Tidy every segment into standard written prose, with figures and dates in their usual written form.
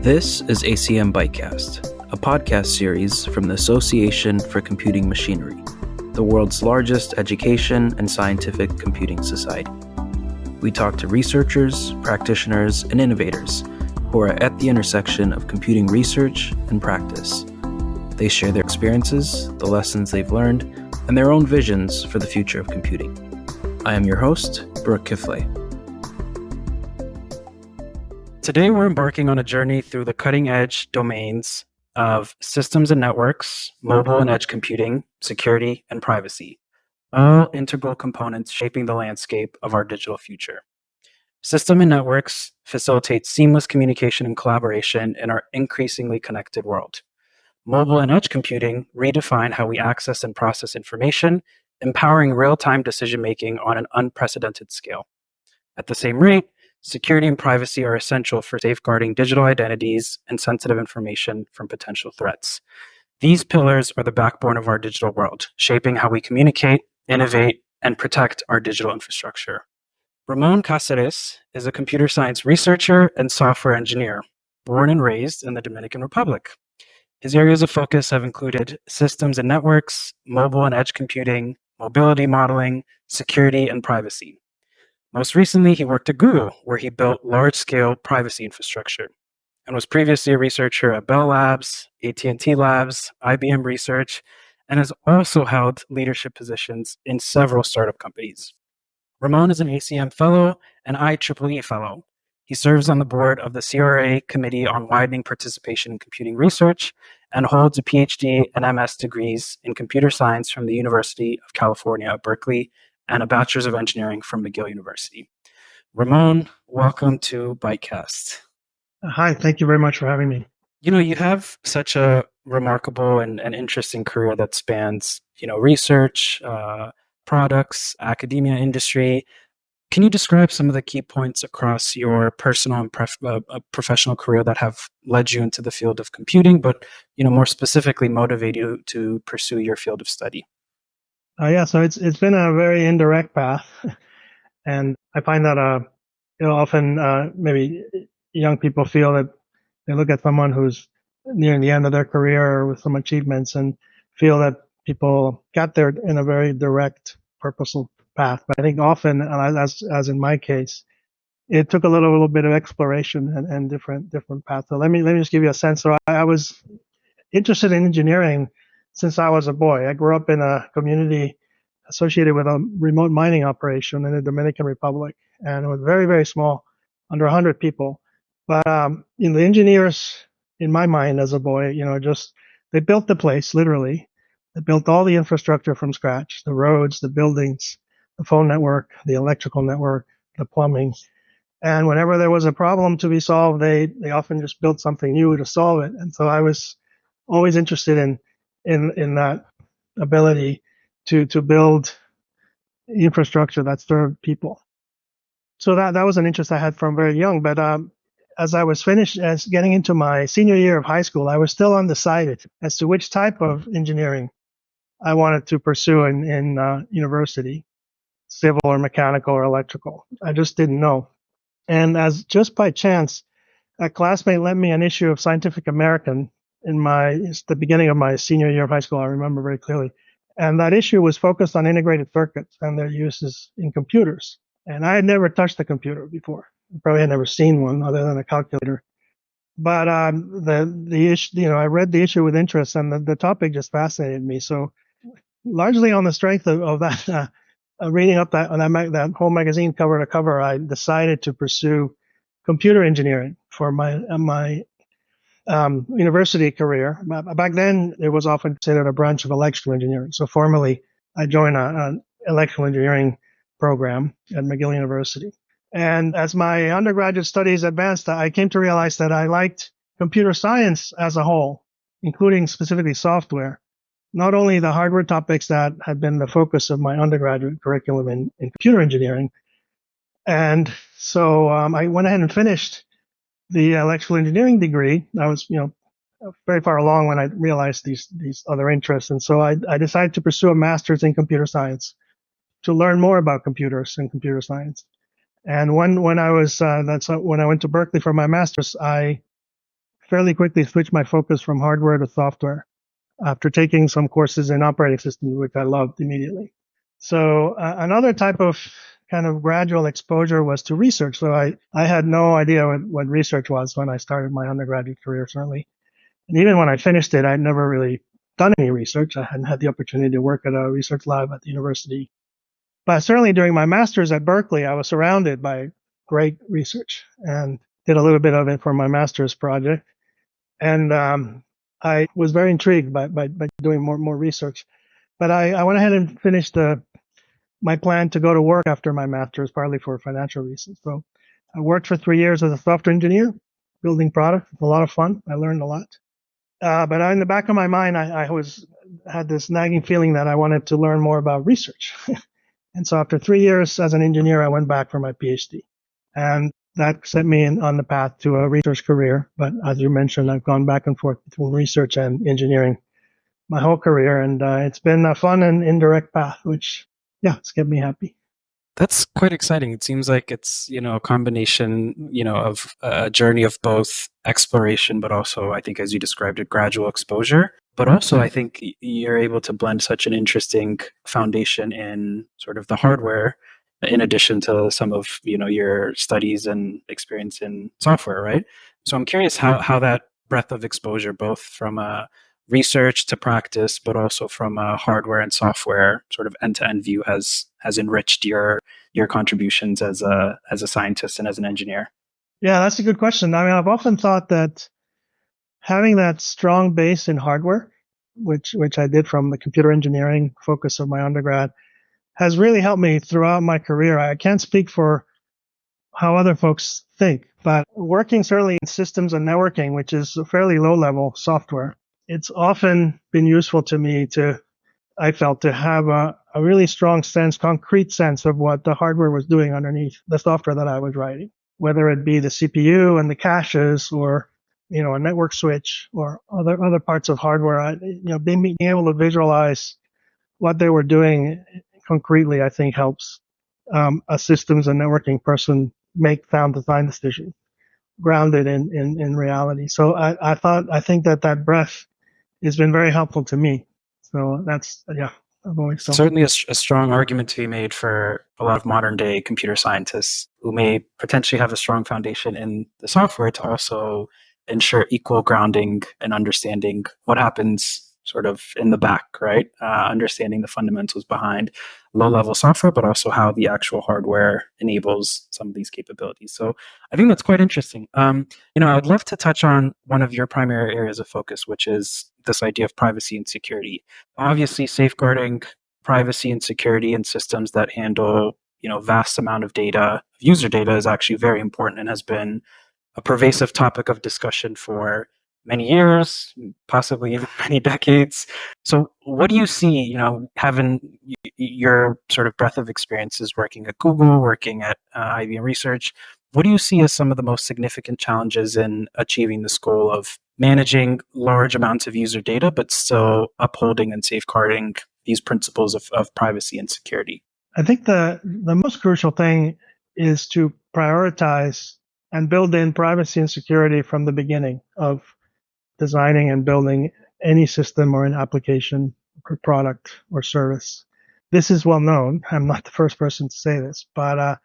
This is ACM ByteCast, a podcast series from the Association for Computing Machinery, the world's largest education and scientific computing society. We talk to researchers, practitioners, and innovators who are at the intersection of computing research and practice. They share their experiences, the lessons they've learned, and their own visions for the future of computing. I am your host, Bruke Kifle. Today, we're embarking on a journey through the cutting-edge domains of systems and networks, mobile and edge computing, security, and privacy, all integral components shaping the landscape of our digital future. System and networks facilitate seamless communication and collaboration in our increasingly connected world. Mobile and edge computing redefine how we access and process information, empowering real-time decision-making on an unprecedented scale. At the same rate, security and privacy are essential for safeguarding digital identities and sensitive information from potential threats. These pillars are the backbone of our digital world, shaping how we communicate, innovate, and protect our digital infrastructure. Ramon Caceres is a computer science researcher and software engineer, born and raised in the Dominican Republic. His areas of focus have included systems and networks, mobile and edge computing, mobility modeling, security, and privacy. Most recently, he worked at Google, where he built large-scale privacy infrastructure, and was previously a researcher at Bell Labs, AT&T Labs, IBM Research, and has also held leadership positions in several startup companies. Ramon is an ACM Fellow and IEEE Fellow. He serves on the board of the CRA Committee on Widening Participation in Computing Research and holds a PhD and MS degrees in computer science from the University of California at Berkeley and a Bachelor's of Engineering from McGill University. Ramon, welcome to ByteCast. Hi, thank you very much for having me. You have such a remarkable and interesting career that spans, research, products, academia, industry. Can you describe some of the key points across your personal and professional career that have led you into the field of computing, but, more specifically motivate you to pursue your field of study? So it's been a very indirect path, and I find that often maybe young people feel that they look at someone who's nearing the end of their career with some achievements and feel that people got there in a very direct, purposeful path. But I think often, as in my case, it took a little bit of exploration and different paths. So let me just give you a sense. So I was interested in engineering since I was a boy. I grew up in a community associated with a remote mining operation in the Dominican Republic, and it was very, very small, under 100 people. But the engineers, in my mind as a boy, they built the place literally. They built all the infrastructure from scratch: the roads, the buildings, the phone network, the electrical network, the plumbing. And whenever there was a problem to be solved, they often just built something new to solve it. And so I was always interested in that ability to build infrastructure that served people. So that was an interest I had from very young. But as I was getting into my senior year of high school, I was still undecided as to which type of engineering I wanted to pursue in university, civil or mechanical or electrical. I just didn't know. And as just by chance, a classmate lent me an issue of Scientific American it's the beginning of my senior year of high school, I remember very clearly. And that issue was focused on integrated circuits and their uses in computers. And I had never touched a computer before. I probably had never seen one other than a calculator. But the issue, I read the issue with interest, and the topic just fascinated me. So largely on the strength of that, reading up that whole magazine cover to cover, I decided to pursue computer engineering for my university career. Back then, it was often considered a branch of electrical engineering. So formally, I joined an electrical engineering program at McGill University. And as my undergraduate studies advanced, I came to realize that I liked computer science as a whole, including specifically software, not only the hardware topics that had been the focus of my undergraduate curriculum in computer engineering. And so I went ahead and finished the electrical engineering degree. I was, very far along when I realized these other interests. And so I decided to pursue a master's in computer science to learn more about computers and computer science. And when I went to Berkeley for my master's, I fairly quickly switched my focus from hardware to software after taking some courses in operating systems, which I loved immediately. So another type of kind of gradual exposure was to research. So I had no idea what research was when I started my undergraduate career, certainly. And even when I finished it, I'd never really done any research. I hadn't had the opportunity to work at a research lab at the university. But certainly during my master's at Berkeley, I was surrounded by great research and did a little bit of it for my master's project. And I was very intrigued by doing more research. But I went ahead and finished my plan to go to work after my master's, partly for financial reasons. So I worked for 3 years as a software engineer, building products. It's a lot of fun. I learned a lot. But in the back of my mind, I had this nagging feeling that I wanted to learn more about research. And so after 3 years as an engineer, I went back for my PhD. And that set me on the path to a research career. But as you mentioned, I've gone back and forth between research and engineering my whole career. And it's been a fun and indirect path, which, yeah, it's kept me happy. That's quite exciting. It seems like it's, a combination, of a journey of both exploration, but also, I think, as you described it, gradual exposure. But also, I think you're able to blend such an interesting foundation in sort of the hardware, in addition to some of, your studies and experience in software, right? So I'm curious how that breadth of exposure, both from a research to practice, but also from a hardware and software sort of end-to-end view has enriched your contributions as a scientist and as an engineer. Yeah, that's a good question. I mean, I've often thought that having that strong base in hardware, which I did from the computer engineering focus of my undergrad, has really helped me throughout my career. I can't speak for how other folks think, but working certainly in systems and networking, which is a fairly low-level software, it's often been useful to me I felt, to have a really strong sense, concrete sense of what the hardware was doing underneath the software that I was writing, whether it be the CPU and the caches or, a network switch or other parts of hardware. Being able to visualize what they were doing concretely, I think helps a systems and networking person make sound design decisions grounded in reality. So I think that breadth has been very helpful to me. So that's, yeah, I've always felt. Certainly a strong argument to be made for a lot of modern day computer scientists who may potentially have a strong foundation in the software to also ensure equal grounding and understanding what happens sort of in the back, right? Understanding the fundamentals behind low-level software, but also how the actual hardware enables some of these capabilities. So I think that's quite interesting. I would love to touch on one of your primary areas of focus, which is this idea of privacy and security. Obviously, safeguarding privacy and security in systems that handle, vast amount of data, user data, is actually very important and has been a pervasive topic of discussion for many years, possibly even many decades. So what do you see, having your sort of breadth of experiences working at Google, working at IBM Research, what do you see as some of the most significant challenges in achieving this goal of managing large amounts of user data, but still upholding and safeguarding these principles of privacy and security? I think the most crucial thing is to prioritize and build in privacy and security from the beginning of designing and building any system or an application or product or service. This is well known. I'm not the first person to say this, but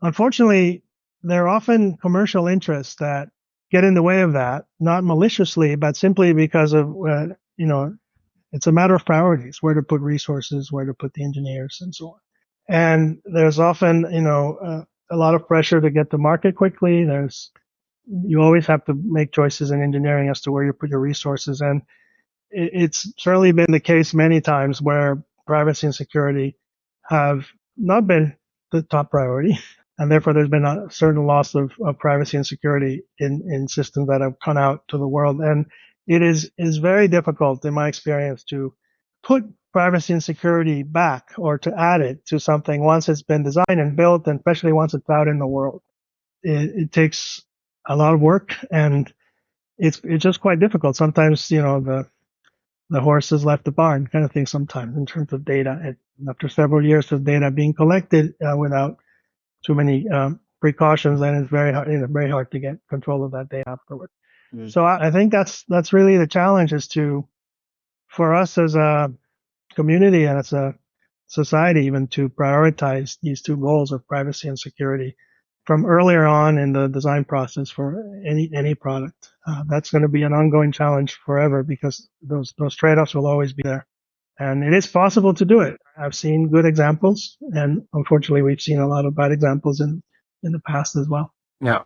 unfortunately, there are often commercial interests that get in the way of that, not maliciously, but simply because of, it's a matter of priorities, where to put resources, where to put the engineers, and so on. And there's often, a lot of pressure to get to market quickly. You always have to make choices in engineering as to where you put your resources. And it's certainly been the case many times where privacy and security have not been the top priority. And therefore, there's been a certain loss of privacy and security in systems that have come out to the world. And it is very difficult, in my experience, to put privacy and security back or to add it to something once it's been designed and built, and especially once it's out in the world. It takes a lot of work, and it's just quite difficult. Sometimes, the horse has left the barn kind of thing sometimes in terms of data. And after several years of data being collected without too many precautions, then it's very hard to get control of that data afterward. So I think that's really the challenge, is for us as a community and as a society even, to prioritize these two goals of privacy and security from earlier on in the design process for any product. That's going to be an ongoing challenge forever, because those trade-offs will always be there. And it is possible to do it. I've seen good examples, and unfortunately we've seen a lot of bad examples in the past as well. Yeah.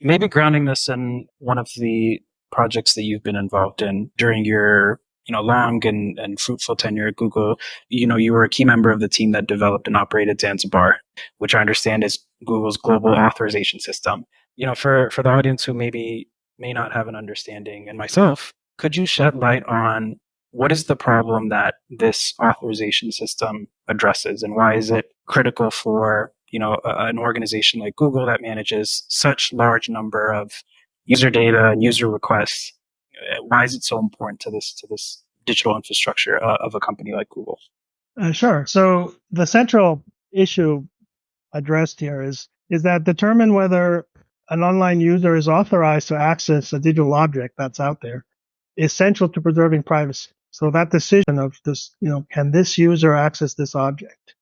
Maybe grounding this in one of the projects that you've been involved in during your long and fruitful tenure at Google. You were a key member of the team that developed and operated Zanzibar, which I understand is Google's global authorization system. For the audience who maybe may not have an understanding, and myself, could you shed light on what is the problem that this authorization system addresses, and why is it critical for an organization like Google that manages such large number of user data and user requests? Why is it so important to this digital infrastructure of a company like Google? Sure. So the central issue addressed here is that determine whether an online user is authorized to access a digital object that's out there is central to preserving privacy. So that decision of this, can this user access this object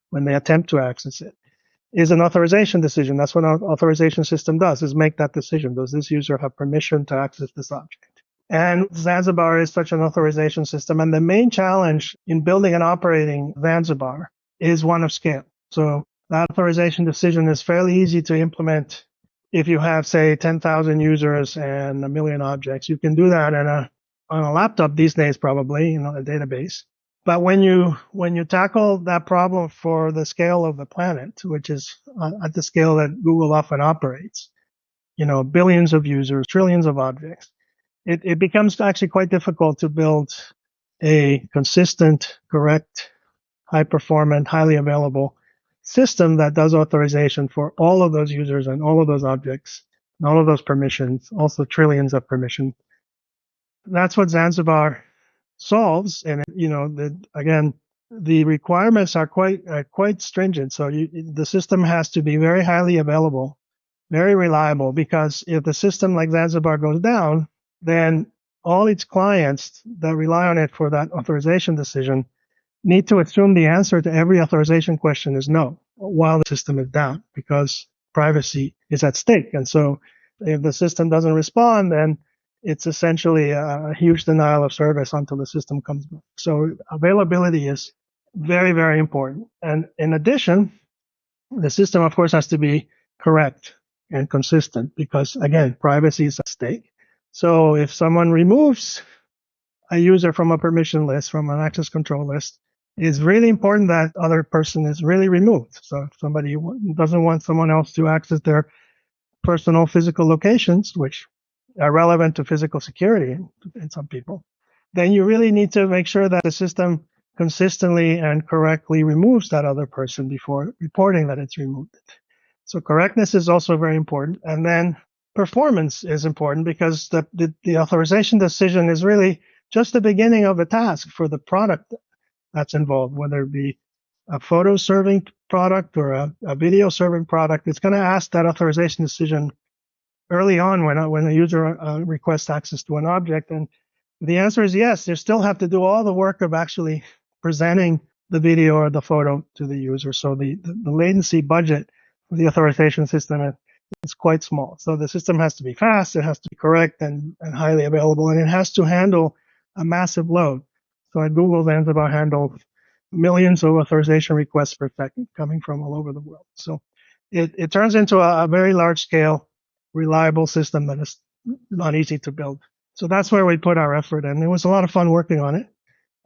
when they attempt to access it, is an authorization decision. That's what our authorization system does, is make that decision. Does this user have permission to access this object? And Zanzibar is such an authorization system. And the main challenge in building and operating Zanzibar is one of scale. So that authorization decision is fairly easy to implement. If you have, say, 10,000 users and 1 million objects, you can do that on a laptop these days, probably, a database. But when you tackle that problem for the scale of the planet, which is at the scale that Google often operates, billions of users, trillions of objects, it becomes actually quite difficult to build a consistent, correct, high-performant, highly available system that does authorization for all of those users and all of those objects and all of those permissions, also trillions of permissions. That's what Zanzibar solves. And again, the requirements are quite stringent. So the system has to be very highly available, very reliable, because if the system like Zanzibar goes down, then all its clients that rely on it for that authorization decision need to assume the answer to every authorization question is no, while the system is down, because privacy is at stake. And so if the system doesn't respond, then it's essentially a huge denial of service until the system comes back. So availability is very, very important. And in addition, the system, of course, has to be correct and consistent, because, again, privacy is at stake. So if someone removes a user from a permission list, from an access control list, it's really important that other person is really removed. So if somebody doesn't want someone else to access their personal physical locations, which are relevant to physical security in some people, then you really need to make sure that the system consistently and correctly removes that other person before reporting that it's removed it. So correctness is also very important. And then performance is important, because the authorization decision is really just the beginning of the task for the product that's involved, whether it be a photo serving product or a video serving product. It's going to ask that authorization decision early on when a user requests access to an object. And the answer is yes. You still have to do all the work of actually presenting the video or the photo to the user. So the latency budget for the authorization system is quite small. So the system has to be fast, it has to be correct and highly available, and it has to handle a massive load. So at Google, Zanzibar handles millions of authorization requests per second coming from all over the world. So it turns into a very large scale, reliable system that is not easy to build. So that's where we put our effort, and it was a lot of fun working on it.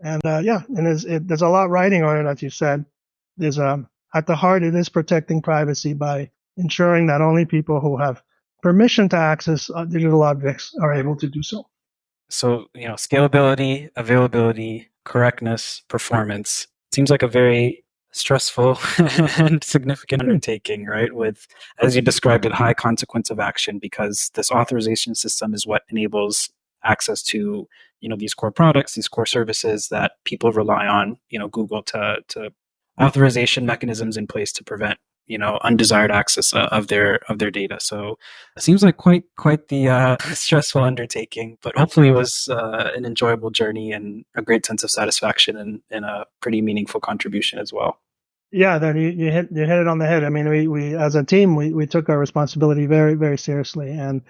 And there's a lot riding on it, as you said. There's at the heart, it is protecting privacy by ensuring that only people who have permission to access digital objects are able to do so. So, scalability, availability, correctness, performance seems like a very stressful and significant undertaking, right? With, as you described it, high consequence of action, because this authorization system is what enables access to, these core products, these core services that people rely on, Google to authorization mechanisms in place to prevent undesired access of their data. So it seems like quite the stressful undertaking, but hopefully it was an enjoyable journey and a great sense of satisfaction and a pretty meaningful contribution as well. Yeah, then you hit it on the head. I mean, we as a team, we took our responsibility very, very seriously. And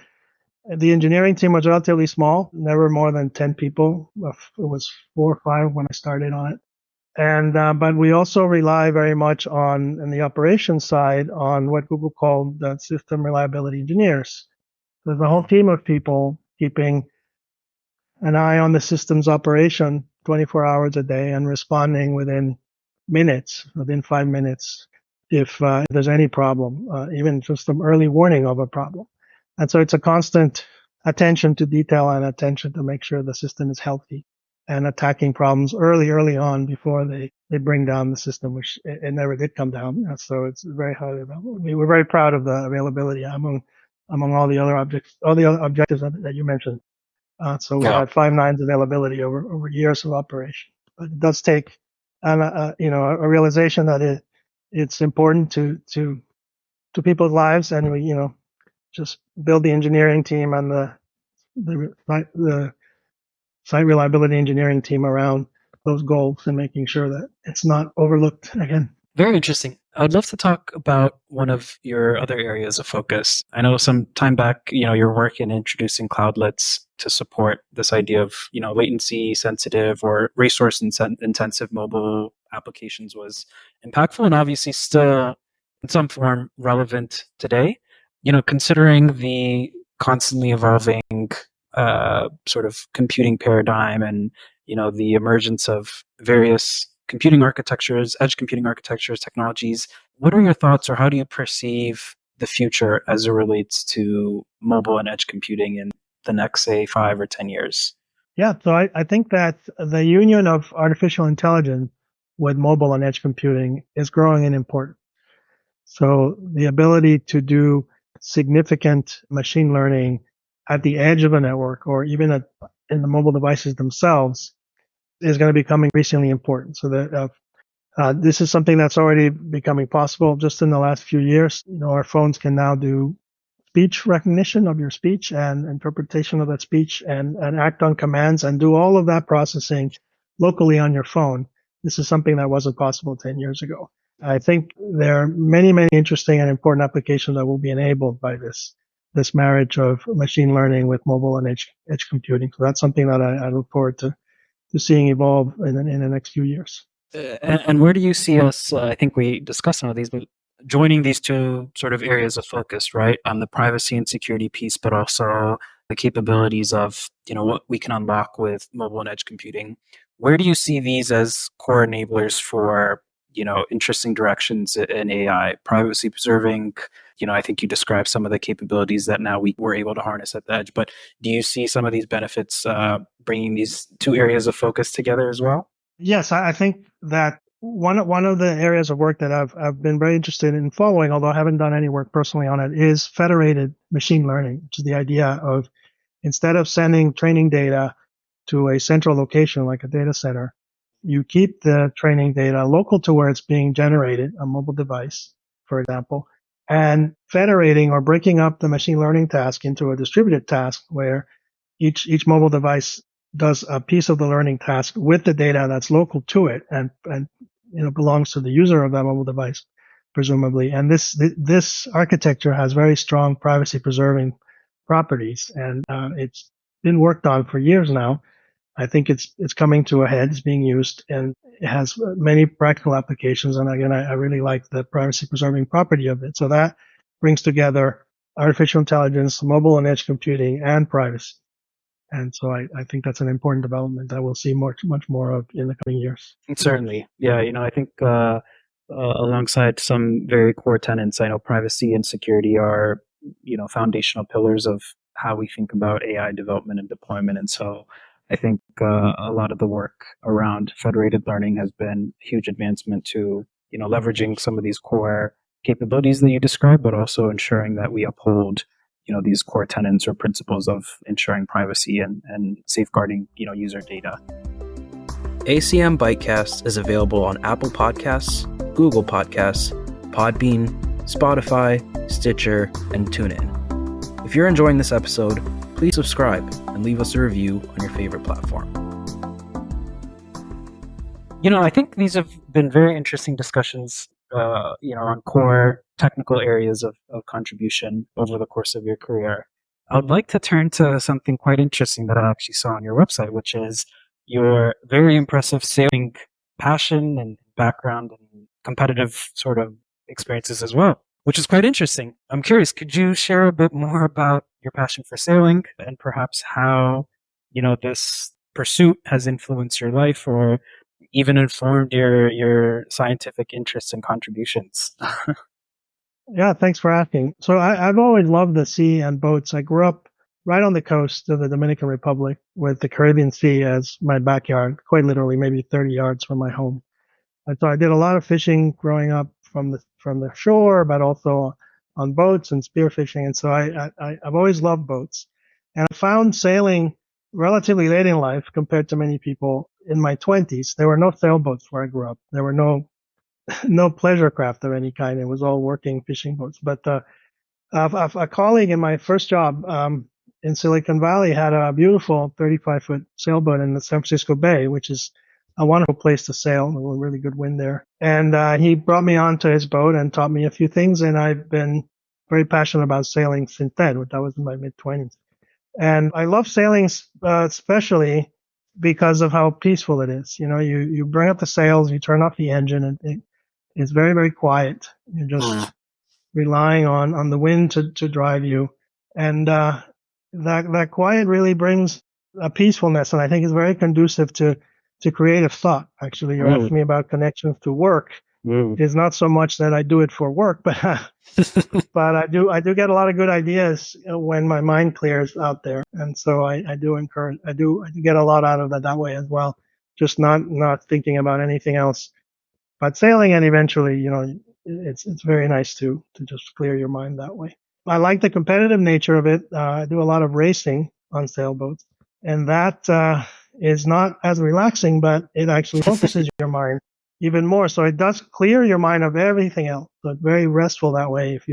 the engineering team was relatively small, never more than 10 people. It was 4 or 5 when I started on it. And but we also rely very much on, in the operations side, on what Google called the system reliability engineers. There's a whole team of people keeping an eye on the system's operation 24 hours a day and responding within 5 minutes, if there's any problem, even just some early warning of a problem. And so it's a constant attention to detail and attention to make sure the system is healthy and attacking problems early on before they bring down the system, which it never did come down. So it's very highly available. We were very proud of the availability among all the other objectives that you mentioned. So we had 5 nines availability over years of operation. But it does take a realization that it's important to people's lives, and we just build the engineering team and the site reliability engineering team around those goals and making sure that it's not overlooked again. Very interesting. I'd love to talk about one of your other areas of focus. I know some time back, your work in introducing cloudlets to support this idea of, latency sensitive or resource intensive mobile applications was impactful and obviously still in some form relevant today. Considering the constantly evolving sort of computing paradigm and, the emergence of various computing architectures, edge computing architectures, technologies. What are your thoughts, or how do you perceive the future as it relates to mobile and edge computing in the next, say, 5 or 10 years? Yeah, so I think that the union of artificial intelligence with mobile and edge computing is growing in importance. So the ability to do significant machine learning at the edge of a network or even in the mobile devices themselves is going to become increasingly important. So that this is something that's already becoming possible just in the last few years. Our phones can now do speech recognition of your speech and interpretation of that speech and act on commands and do all of that processing locally on your phone. This is something that wasn't possible 10 years ago. I think there are many, many interesting and important applications that will be enabled by this marriage of machine learning with mobile and edge computing. So that's something that I look forward to seeing evolve in the next few years. And where do you see us? I think we discussed some of these, but joining these two sort of areas of focus, right, on the privacy and security piece, but also the capabilities of what we can unlock with mobile and edge computing. Where do you see these as core enablers for interesting directions in AI, privacy preserving? I think you described some of the capabilities that now we're able to harness at the edge. But do you see some of these benefits bringing these two areas of focus together as well? Yes, I think that one of the areas of work that I've been very interested in following, although I haven't done any work personally on it, is federated machine learning, which is the idea of instead of sending training data to a central location like a data center, you keep the training data local to where it's being generated, a mobile device, for example, and federating or breaking up the machine learning task into a distributed task where each mobile device does a piece of the learning task with the data that's local to it and belongs to the user of that mobile device, presumably. And this architecture has very strong privacy preserving properties, and it's been worked on for years now. I think it's coming to a head. It's being used, and it has many practical applications. And again, I really like the privacy preserving property of it. So that brings together artificial intelligence, mobile and edge computing, and privacy. And so I think that's an important development that we'll see much more of in the coming years. Certainly. Yeah, I think alongside some very core tenets, I know privacy and security are, foundational pillars of how we think about AI development and deployment. And so I think a lot of the work around federated learning has been a huge advancement to, leveraging some of these core capabilities that you described, but also ensuring that we uphold these core tenets or principles of ensuring privacy and safeguarding, user data. ACM ByteCast is available on Apple Podcasts, Google Podcasts, Podbean, Spotify, Stitcher, and TuneIn. If you're enjoying this episode, please subscribe and leave us a review on your favorite platform. I think these have been very interesting discussions, on core technical areas of contribution over the course of your career. I would like to turn to something quite interesting that I actually saw on your website, which is your very impressive sailing passion and background and competitive sort of experiences as well, which is quite interesting. I'm curious, could you share a bit more about your passion for sailing and perhaps how, this pursuit has influenced your life or even informed your scientific interests and contributions? Yeah, thanks for asking. So I've always loved the sea and boats. I grew up right on the coast of the Dominican Republic with the Caribbean Sea as my backyard, quite literally maybe 30 yards from my home. And so I did a lot of fishing growing up from the shore, but also on boats and spearfishing. And so I've always loved boats. And I found sailing relatively late in life compared to many people in my 20s. There were no sailboats where I grew up. There were no pleasure craft of any kind. It was all working fishing boats. But a colleague in my first job in Silicon Valley had a beautiful 35-foot sailboat in the San Francisco Bay, which is a wonderful place to sail. A really good wind there. And he brought me onto his boat and taught me a few things. And I've been very passionate about sailing since then, which I was in my mid-20s. And I love sailing especially because of how peaceful it is. You bring up the sails, you turn off the engine, and it's very, very quiet. You're just relying on the wind to drive you. And that quiet really brings a peacefulness, and I think is very conducive to creative thought. Actually, you're asking me about connections to work. It's not so much that I do it for work, but but I do get a lot of good ideas when my mind clears out there. And so I do get a lot out of that way as well. Just not thinking about anything else but sailing, and eventually, it's very nice to just clear your mind that way. I like the competitive nature of it. I do a lot of racing on sailboats, and that is not as relaxing, but it actually focuses your mind even more. So it does clear your mind of everything else. So it's very restful that way. If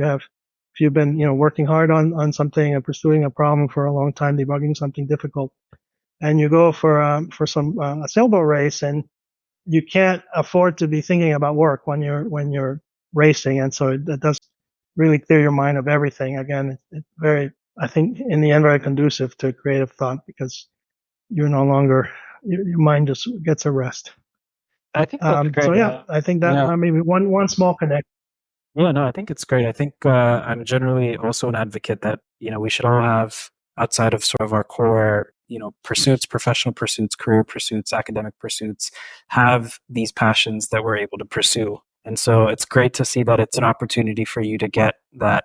you've been, working hard on something and pursuing a problem for a long time, debugging something difficult, and you go for a sailboat race, and you can't afford to be thinking about work when you're racing. And so it does really clear your mind of everything. Again, it's very, I think, in the end, very conducive to creative thought because you're no longer, your mind just gets a rest. I think that's great. So yeah, I think that maybe one small connect. Yeah, no, I think it's great. I think I'm generally also an advocate that, we should all have outside of sort of our core, pursuits, professional pursuits, career pursuits, academic pursuits, have these passions that we're able to pursue. And so it's great to see that it's an opportunity for you to get that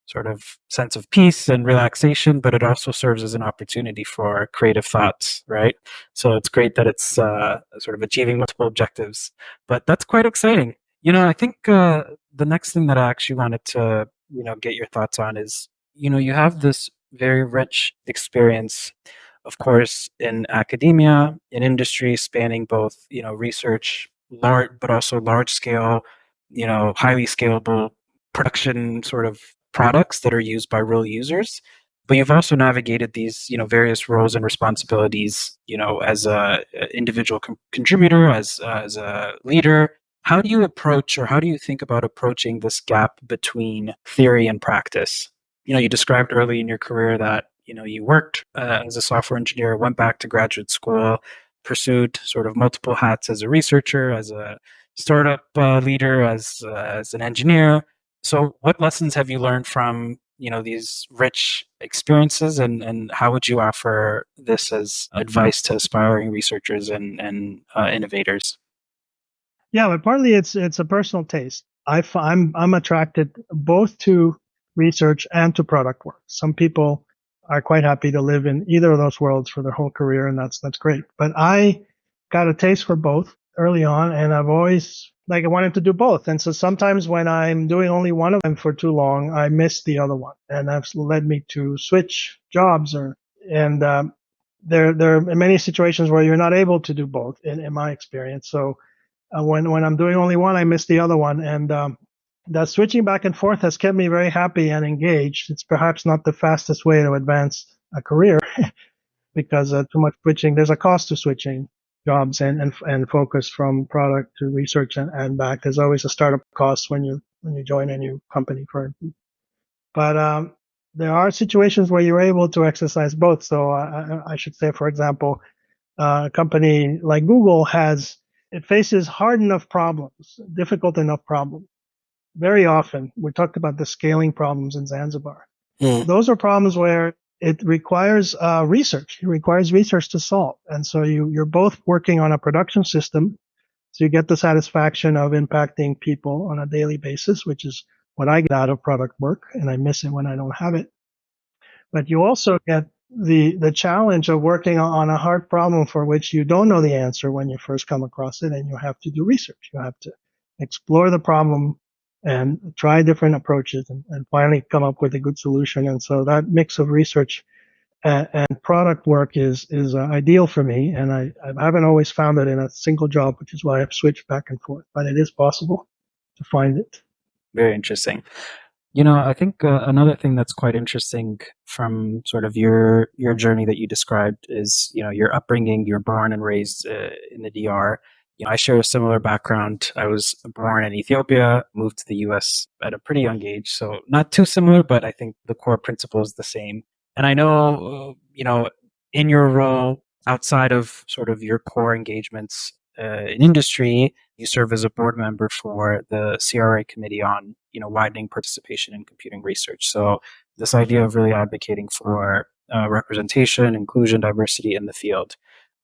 sort of sense of peace and relaxation, but it also serves as an opportunity for creative thoughts, right? So it's great that it's sort of achieving multiple objectives, but that's quite exciting. I think the next thing that I actually wanted to, get your thoughts on is, you have this very rich experience, of course, in academia, in industry, spanning both, research, but also large scale, highly scalable production sort of products that are used by real users. But you've also navigated these, various roles and responsibilities, as a individual contributor, as a leader. How do you approach, or how do you think about approaching this gap between theory and practice? You described early in your career that, you worked as a software engineer, went back to graduate school, pursued sort of multiple hats as a researcher, as a startup leader, as an engineer. So what lessons have you learned from, these rich experiences, and how would you offer this as advice to aspiring researchers and innovators? Yeah, but partly it's a personal taste. I'm attracted both to research and to product work. Some people are quite happy to live in either of those worlds for their whole career, and that's great. But I got a taste for both early on, and I've always I wanted to do both. And so sometimes when I'm doing only one of them for too long, I miss the other one, and that's led me to switch jobs. There are many situations where you're not able to do both, in my experience. So when I'm doing only one, I miss the other one. And that switching back and forth has kept me very happy and engaged. It's perhaps not the fastest way to advance a career because too much switching, there's a cost to switching jobs and focus from product to research and back. There's always a startup cost when you join a new company, for instance. But there are situations where you're able to exercise both. So I should say, for example, a company like Google it faces hard enough problems, difficult enough problems. Very often, we talked about the scaling problems in Zanzibar. Those are problems where it requires research. It requires research to solve. And so you're both working on a production system. So you get the satisfaction of impacting people on a daily basis, which is what I get out of product work. And I miss it when I don't have it. But you also get the challenge of working on a hard problem for which you don't know the answer when you first come across it. And you have to do research. You have to explore the problem and try different approaches and finally come up with a good solution. And so that mix of research and product work is ideal for me. And I haven't always found it in a single job, which is why I've switched back and forth. But it is possible to find it. Very interesting. I think another thing that's quite interesting from sort of your journey that you described is, your upbringing. You're born and raised in the DR. I share a similar background. I was born in Ethiopia, moved to the US at a pretty young age. So not too similar, but I think the core principle is the same. And I know, in your role outside of sort of your core engagements in industry, you serve as a board member for the CRA Committee on, widening participation in computing research. So this idea of really advocating for representation, inclusion, diversity in the field.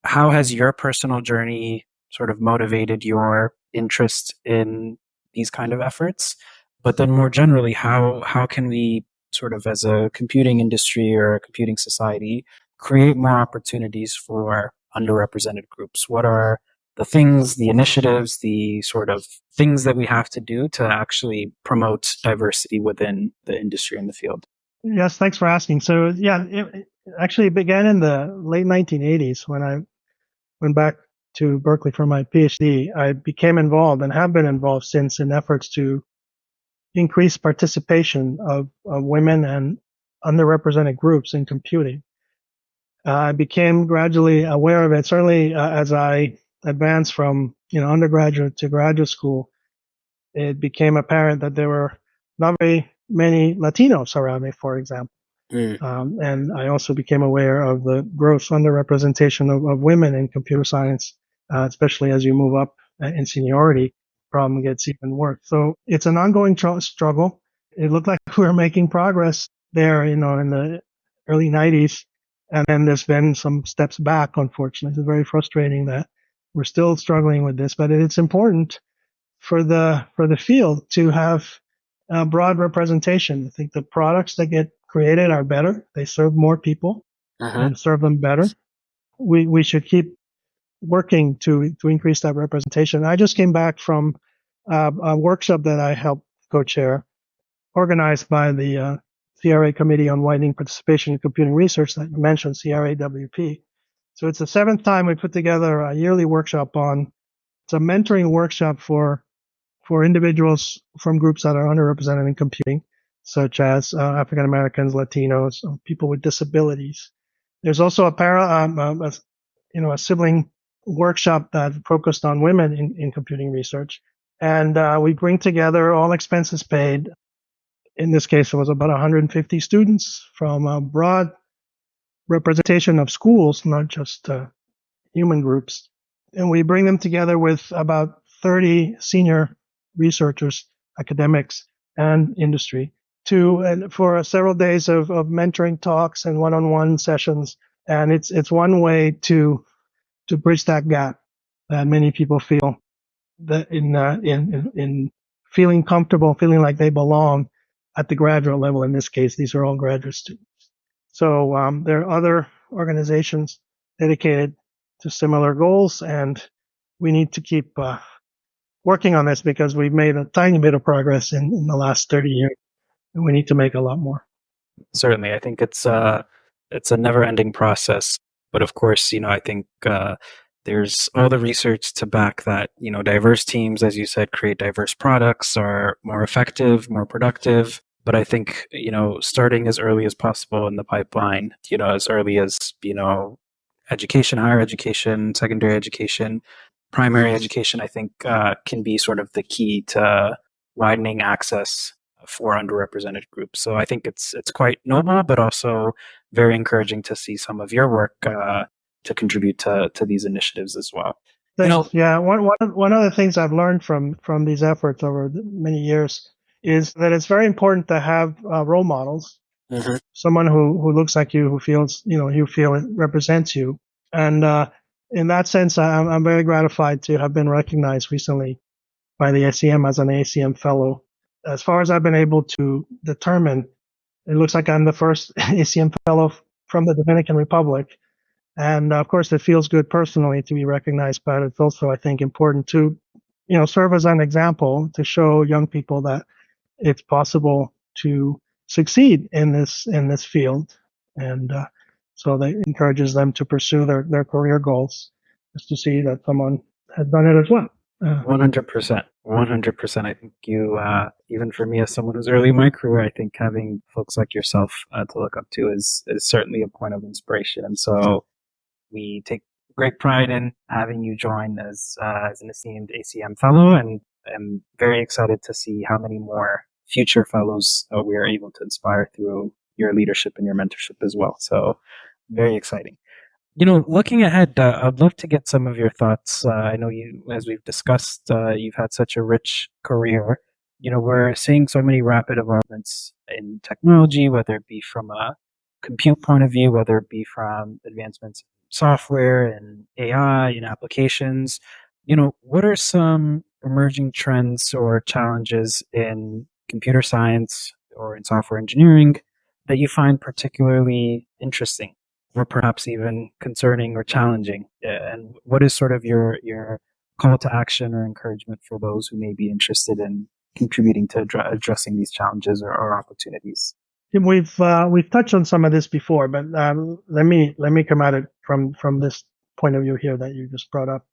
How has your personal journey sort of motivated your interest in these kind of efforts? But then more generally, how can we sort of as a computing industry or a computing society create more opportunities for underrepresented groups? What are the things, the initiatives, the sort of things that we have to do to actually promote diversity within the industry and the field? Yes, thanks for asking. So yeah, it actually began in the late 1980s when I went back to Berkeley for my PhD. I became involved and have been involved since in efforts to increase participation of women and underrepresented groups in computing. I became gradually aware of it, certainly as I advanced from undergraduate to graduate school. It became apparent that there were not very many Latinos around me, for example. And I also became aware of the gross underrepresentation of women in computer science, especially as you move up in seniority, problem gets even worse. So it's an ongoing struggle. It looked like we were making progress there, in the early 90s. And then there's been some steps back, unfortunately. It's very frustrating that we're still struggling with this, but it's important for the field to have broad representation. I think the products that get created are better. They serve more people and serve them better. We should keep working to increase that representation. I just came back from a workshop that I helped co-chair, organized by the CRA Committee on Widening Participation in Computing Research that you mentioned, CRAWP. So it's the seventh time we put together a yearly workshop it's a mentoring workshop for individuals from groups that are underrepresented in computing, such as African Americans, Latinos, people with disabilities. There's also a sibling workshop that focused on women in computing research. And we bring together, all expenses paid. In this case, it was about 150 students from a broad representation of schools, not just human groups. And we bring them together with about 30 senior researchers, academics, and industry for several days of mentoring talks and one-on-one sessions. And it's one way to bridge that gap that many people feel that in feeling comfortable, feeling like they belong at the graduate level. In this case, these are all graduate students. So there are other organizations dedicated to similar goals, and we need to keep working on this because we've made a tiny bit of progress in the last 30 years, and we need to make a lot more. Certainly, I think it's a never-ending process. But of course, I think There's all the research to back that, diverse teams, as you said, create diverse products, are more effective, more productive. But I think, starting as early as possible in the pipeline, as early as, education, higher education, secondary education, primary education, I think can be sort of the key to widening access for underrepresented groups. So I think it's quite noble, but also very encouraging to see some of your work to contribute to these initiatives as well. Thanks. Yeah, one of the things I've learned from these efforts over many years is that it's very important to have role models, someone who looks like you, who feels, you feel it represents you. And in that sense, I'm very gratified to have been recognized recently by the ACM as an ACM Fellow. As far as I've been able to determine, it looks like I'm the first ACM Fellow from the Dominican Republic. And of course, it feels good personally to be recognized, but it's also, I think, important to, serve as an example to show young people that it's possible to succeed in this field. And so that encourages them to pursue their career goals, just to see that someone has done it as well. 100%. 100%. I think even for me as someone who's early in my career, I think having folks like yourself to look up to is certainly a point of inspiration. And so we take great pride in having you join as an esteemed ACM Fellow, and I'm very excited to see how many more future fellows we are able to inspire through your leadership and your mentorship as well. So very exciting. Looking ahead, I'd love to get some of your thoughts. I know as we've discussed, you've had such a rich career. We're seeing so many rapid developments in technology, whether it be from a compute point of view, whether it be from advancements in software and AI and applications. What are some emerging trends or challenges in computer science or in software engineering that you find particularly interesting, or perhaps even concerning or challenging? And what is sort of your call to action or encouragement for those who may be interested in contributing to addressing these challenges or opportunities? We've touched on some of this before, but let me come at it from this point of view here that you just brought up.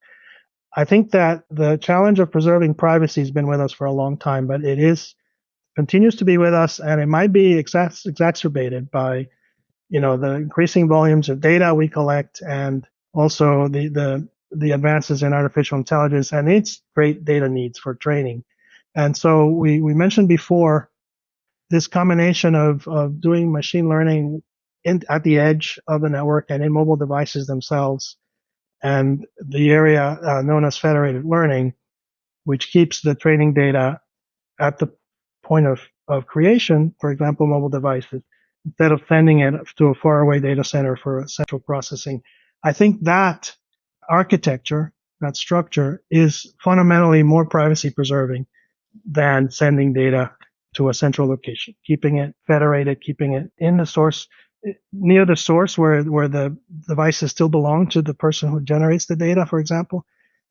I think that the challenge of preserving privacy has been with us for a long time, but continues to be with us, and it might be exacerbated by the increasing volumes of data we collect, and also the advances in artificial intelligence and its great data needs for training. And so we mentioned before this combination of doing machine learning at the edge of the network and in mobile devices themselves, and the area known as federated learning, which keeps the training data at the point of creation, for example, mobile devices, instead of sending it to a faraway data center for central processing. I think that architecture, that structure, is fundamentally more privacy preserving than sending data to a central location, keeping it federated, keeping it in the source, near the source where the devices still belong to the person who generates the data, for example,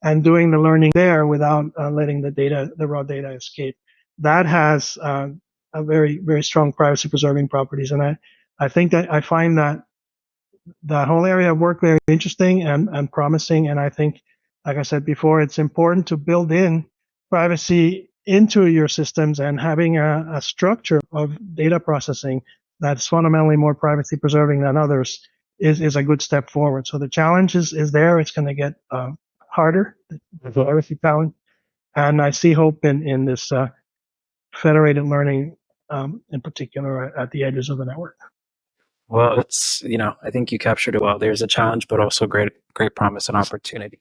and doing the learning there without letting the raw data escape. That has a very, very strong privacy preserving properties. And I think that I find that whole area of work very interesting and promising. And I think, like I said before, it's important to build in privacy into your systems, and having a structure of data processing that's fundamentally more privacy preserving than others is a good step forward. So the challenge is there. It's going to get harder, the privacy challenge. And I see hope in this federated learning, in particular at the edges of the network. Well, I think you captured it well. There's a challenge, but also great promise and opportunity.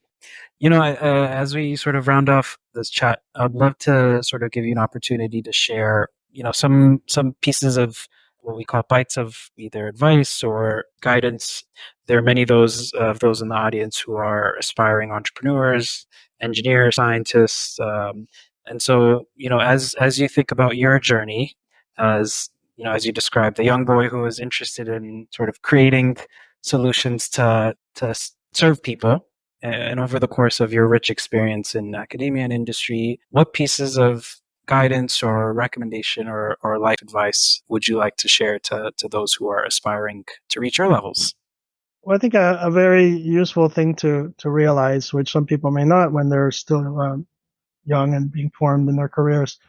As we sort of round off this chat, I'd love to sort of give you an opportunity to share, some pieces of what we call bites of either advice or guidance. There are many of those in the audience who are aspiring entrepreneurs, engineers, scientists, and so as you think about your journey, as you described, the young boy who is interested in sort of creating solutions to serve people. And over the course of your rich experience in academia and industry, what pieces of guidance or recommendation or life advice would you like to share to those who are aspiring to reach your levels? Well, I think a very useful thing to realize, which some people may not when they're still young and being formed in their careers,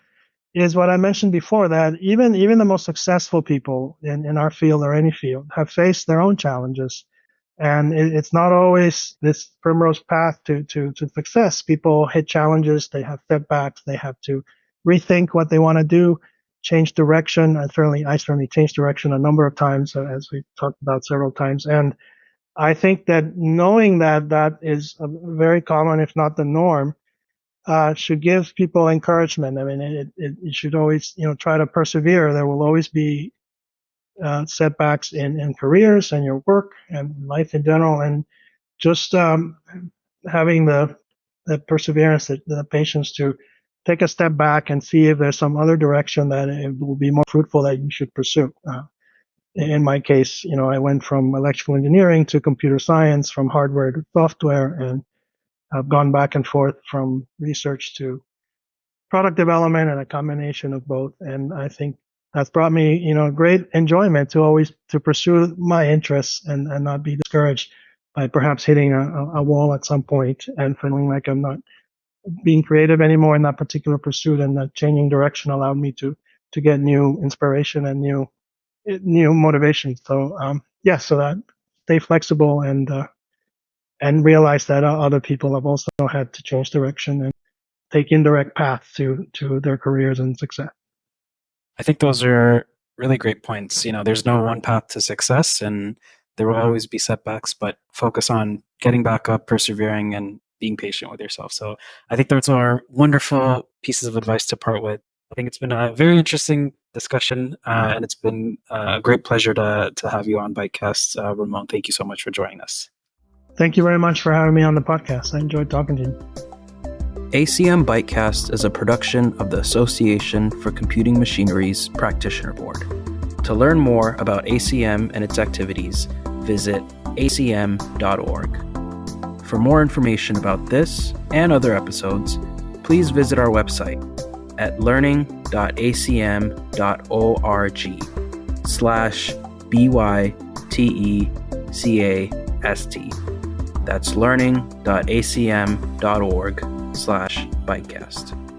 is what I mentioned before, that even the most successful people in our field or any field have faced their own challenges. And it's not always this primrose path to success. People hit challenges, they have setbacks, they have to rethink what they want to do, change direction. I certainly changed direction a number of times, as we talked about several times. And I think that knowing that that is a very common, if not the norm, should give people encouragement. I mean, it should always, try to persevere. There will always be setbacks in careers and your work and life in general, and just having the perseverance, the patience to take a step back and see if there's some other direction that it will be more fruitful that you should pursue. In my case, I went from electrical engineering to computer science, from hardware to software, and I've gone back and forth from research to product development and a combination of both. And I think that's brought me, great enjoyment to pursue my interests and not be discouraged by perhaps hitting a wall at some point and feeling like I'm not being creative anymore in that particular pursuit, and that changing direction allowed me to get new inspiration and new motivation. So, so that stay flexible and realize that other people have also had to change direction and take indirect paths to their careers and success. I think those are really great points. There's no one path to success, and there will always be setbacks, but focus on getting back up, persevering, and being patient with yourself. So I think those are wonderful pieces of advice to part with. I think it's been a very interesting discussion, and it's been a great pleasure to have you on ByteCast. Ramon, thank you so much for joining us. Thank you very much for having me on the podcast. I enjoyed talking to you. ACM ByteCast is a production of the Association for Computing Machinery's Practitioner Board. To learn more about ACM and its activities, visit acm.org. For more information about this and other episodes, please visit our website at learning.acm.org/BYTECAST. That's learning.acm.org/ByteCast.